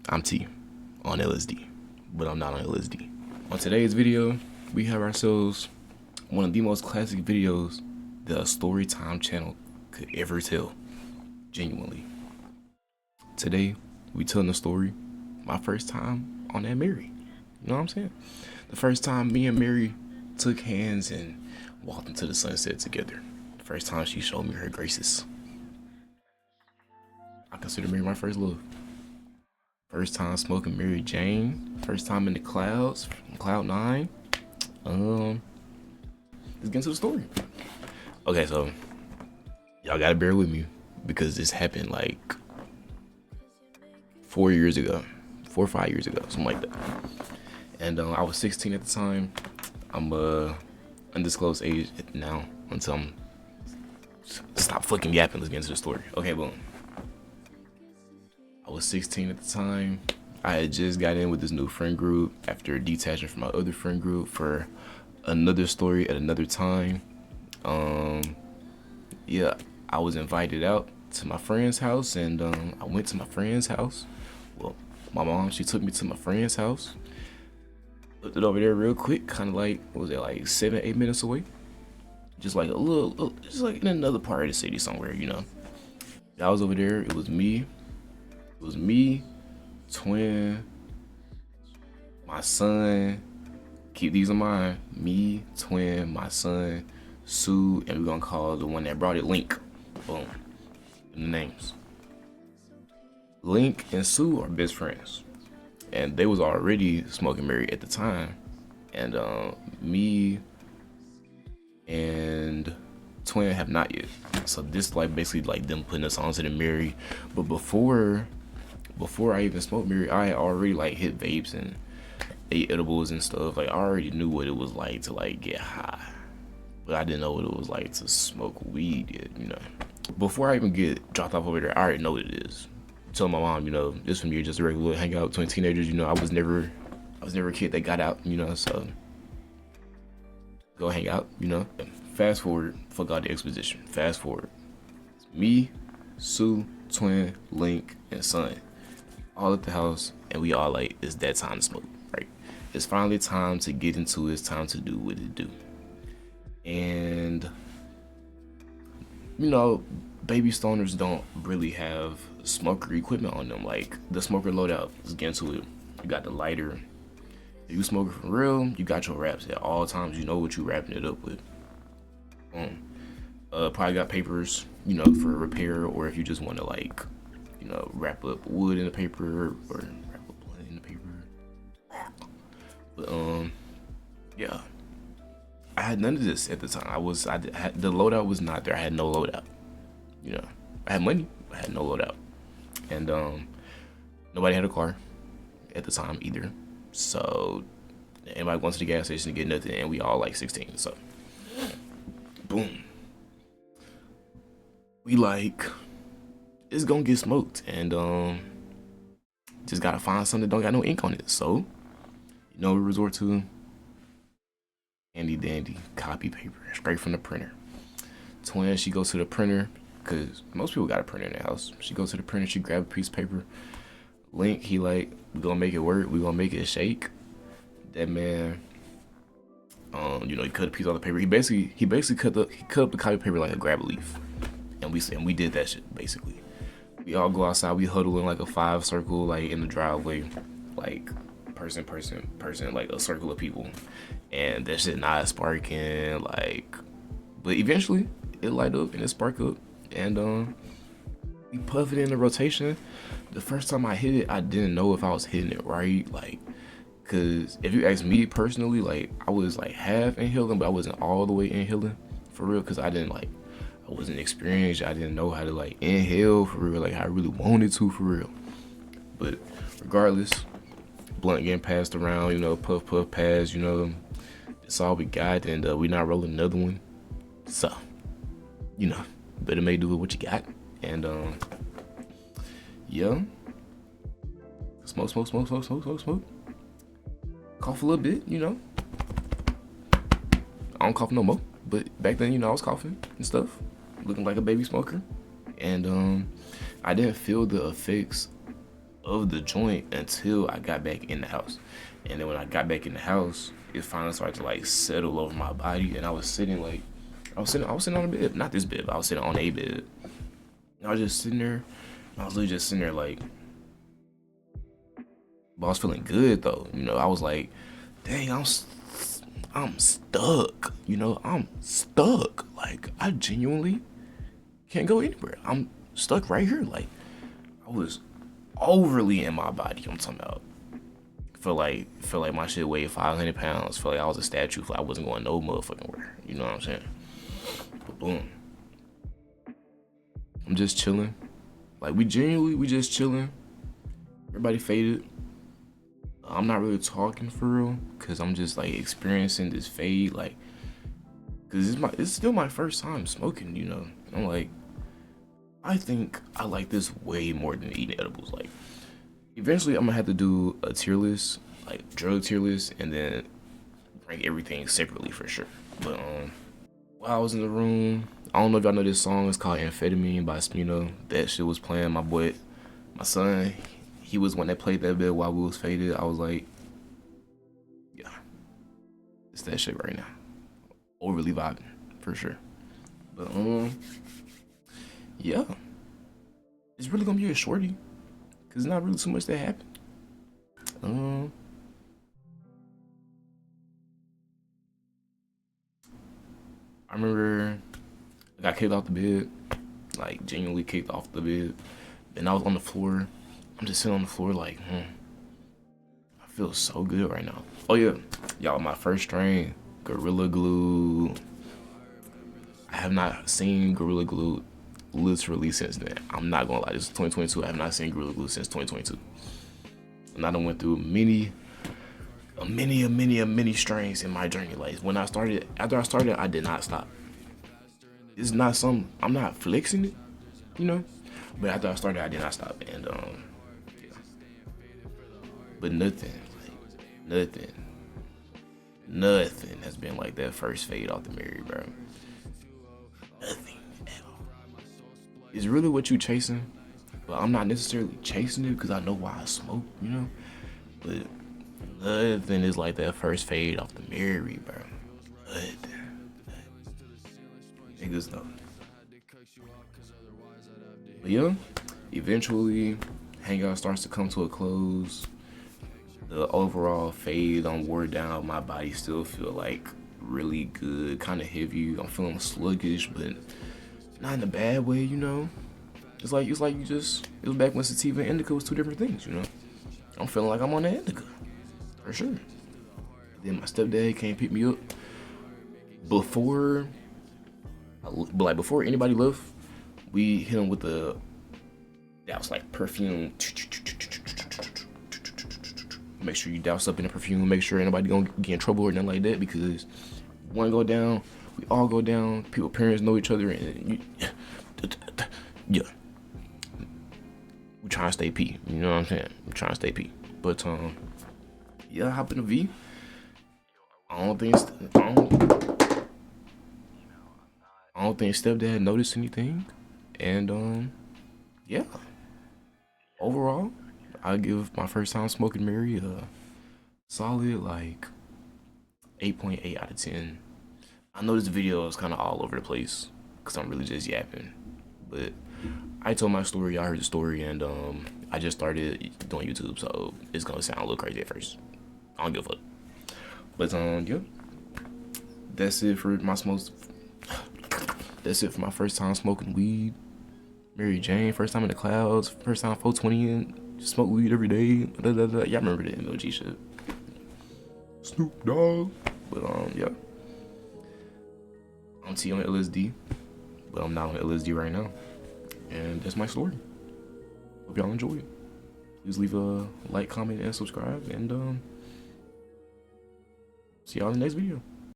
I'm T on LSD, but I'm not on LSD. On today's video, we have ourselves one of the most classic videos that a Storytime channel could ever tell. Genuinely. Today, we telling the story, my first time on that Mary. You know what I'm saying? The first time me and Mary took hands and walked into the sunset together. The first time she showed me her graces. I consider Mary my first love. First time smoking Mary Jane. First time in the clouds, cloud 9. Let's get into the story. Okay, so y'all gotta bear with me because this happened like 4 years ago, 4 or 5 years ago, something like that. And I was 16 at the time. I'm undisclosed age now until I'm stop fucking yapping. Let's get into the story. Okay, boom. I was 16 at the time. I had just got in with this new friend group after detaching from my other friend group for another story at another time. Yeah, I was invited out to my friend's house, and I went to my friend's house. Well, my mom, she took me to my friend's house. Looked it over there real quick, kind of like, what was it, like 7-8 minutes away? Just like a little, just like in another part of the city somewhere, you know. I was over there. It was me, twin, my son. Keep these in mind. Me, twin, my son, Sue, and we're gonna call the one that brought it Link. Boom. And the names. Link and Sue are best friends, and they was already smoking Mary at the time. And me and twin have not yet. So this like basically like them putting us onto the Mary. But before I even smoked Mary, I had already like hit vapes and ate edibles and stuff. Like I already knew what it was like to like get high, but I didn't know what it was like to smoke weed yet, you know. Before I even get dropped off over there, I already know what it is. Tell my mom, you know, this from here just a regular hangout between teenagers. You know, I was never a kid that got out, you know, so go hang out, you know. Fast forward, fuck all the exposition. Fast forward. It's me, Sue, twin, Link, and son. All at the house, and we all like, it's that time to smoke, right? It's finally time to get into it. It's time to do what it do. And, you know, baby stoners don't really have smoker equipment on them. Like, the smoker loadout, let's get into it. You got the lighter. If you smoking for real, you got your wraps at all times. You know what you wrapping it up with. Probably got papers, you know, for repair, or if you just want to like, you know, wrap up wood in the paper or wrap up blunt in the paper. But yeah, I had none of this at the time. The loadout was not there. I had no loadout. You know, I had money, I had no loadout, and nobody had a car at the time either. So anybody went to the gas station to get nothing, and we all like 16. So boom, we like, it's gonna get smoked, and just gotta find something that don't got no ink on it. So, you know, we resort to handy dandy copy paper straight from the printer. Twin, she goes to the printer because most people got a printer in their house. She goes to the printer, she grab a piece of paper. Link, he like, we gonna make it work, we gonna make it shake. That man, you know, he cut a piece off the paper. He basically cut up the copy paper like a grab a leaf, and we did that shit basically. We all go outside, we huddle in like a 5 circle, like in the driveway, like person, like a circle of people, and that shit not sparking, like, but eventually it light up and it spark up, and we puff it in the rotation. The first time I hit it, I didn't know if I was hitting it right, like, cause if you ask me personally, like, I was like half inhaling, but I wasn't all the way inhaling for real, cause I wasn't experienced. I didn't know how to like inhale for real, like I really wanted to for real. But regardless, blunt getting passed around, you know, puff pass, you know, it's all we got, and we not rolling another one. So, you know, better make do with what you got, and yeah, smoke. Cough a little bit, you know. I don't cough no more, but back then, you know, I was coughing and stuff, looking like a baby smoker, and I didn't feel the effects of the joint until I got back in the house. And then when I got back in the house, it finally started to like settle over my body, and I was sitting on a bed, not this bed, but I was sitting on a bed. And I was just sitting there. I was literally just sitting there like, but I was feeling good though. You know, I was like, dang, I'm stuck. You know, I'm stuck. Like I genuinely can't go anywhere. I'm stuck right here. Like I was overly in my body. I'm talking about. Feel like my shit weighed 500 pounds. Feel like I was a statue. Feel like I wasn't going no motherfucking where. You know what I'm saying? But boom. I'm just chilling. Like we just chilling. Everybody faded. I'm not really talking for real, cause I'm just like experiencing this fade, like, cause it's still my first time smoking, you know. I'm like, I think I like this way more than eating edibles. Like, eventually I'm gonna have to do a tier list, like drug tier list, and then rank everything separately for sure. But while I was in the room, I don't know if y'all know this song. It's called Amphetamine by Smino. That shit was playing. My son, he was one that played that bit while we was faded. I was like, yeah, it's that shit right now. Overly vibing, for sure. But yeah, it's really gonna be a shorty, cause not really too much that happened. I remember I got kicked off the bed, like genuinely kicked off the bed. And I was on the floor. I'm just sitting on the floor like, I feel so good right now. Oh yeah, y'all, my first strain, Gorilla Glue. I have not seen Gorilla Glue literally since then. I'm not gonna lie, this is 2022. I have not seen Gorilla Glue since 2022. And I done went through many strains in my journey. Like after I started, I did not stop. It's not some, I'm not flexing it, you know? But after I started, I did not stop. And yeah. But nothing has been like that first fade off the Mary, bro. Nothing at all. It's really what you chasing, but I'm not necessarily chasing it because I know why I smoke, you know? But nothing is like that first fade off the Mary, bro. Nothing. Niggas know. But yeah, eventually, hangout starts to come to a close. The overall fade wore down. My body still feel like really good, kind of heavy. I'm feeling sluggish, but not in a bad way, you know. It's like it was back when sativa and indica was two different things, you know. I'm feeling like I'm on the indica, for sure. Then my stepdad came pick me up before anybody left. We hit him with that was like perfume. Make sure you douse up in the perfume. Make sure anybody gonna get in trouble or nothing like that, because one go down, we all go down. People, parents know each other, and yeah, we trying to stay P. You know what I'm saying? We trying to stay P. But yeah, hop in the V. I don't think stepdad noticed anything, and yeah. Overall, I give my first time smoking Mary a solid like 8.8 out of 10. I know this video is kind of all over the place because I'm really just yapping, but I told my story, y'all heard the story, and I just started doing YouTube, so it's gonna sound a little crazy at first. I don't give a fuck. But yeah, that's it for my smokes. That's it for my first time smoking weed. Mary Jane, first time in the clouds, first time 420 in, smoke weed every day. Da, da, da. Y'all remember the MLG shit. Snoop Dogg. But yeah. I'm T on LSD, but I'm not on LSD right now. And that's my story. Hope y'all enjoy it. Please leave a like, comment, and subscribe, and see y'all in the next video.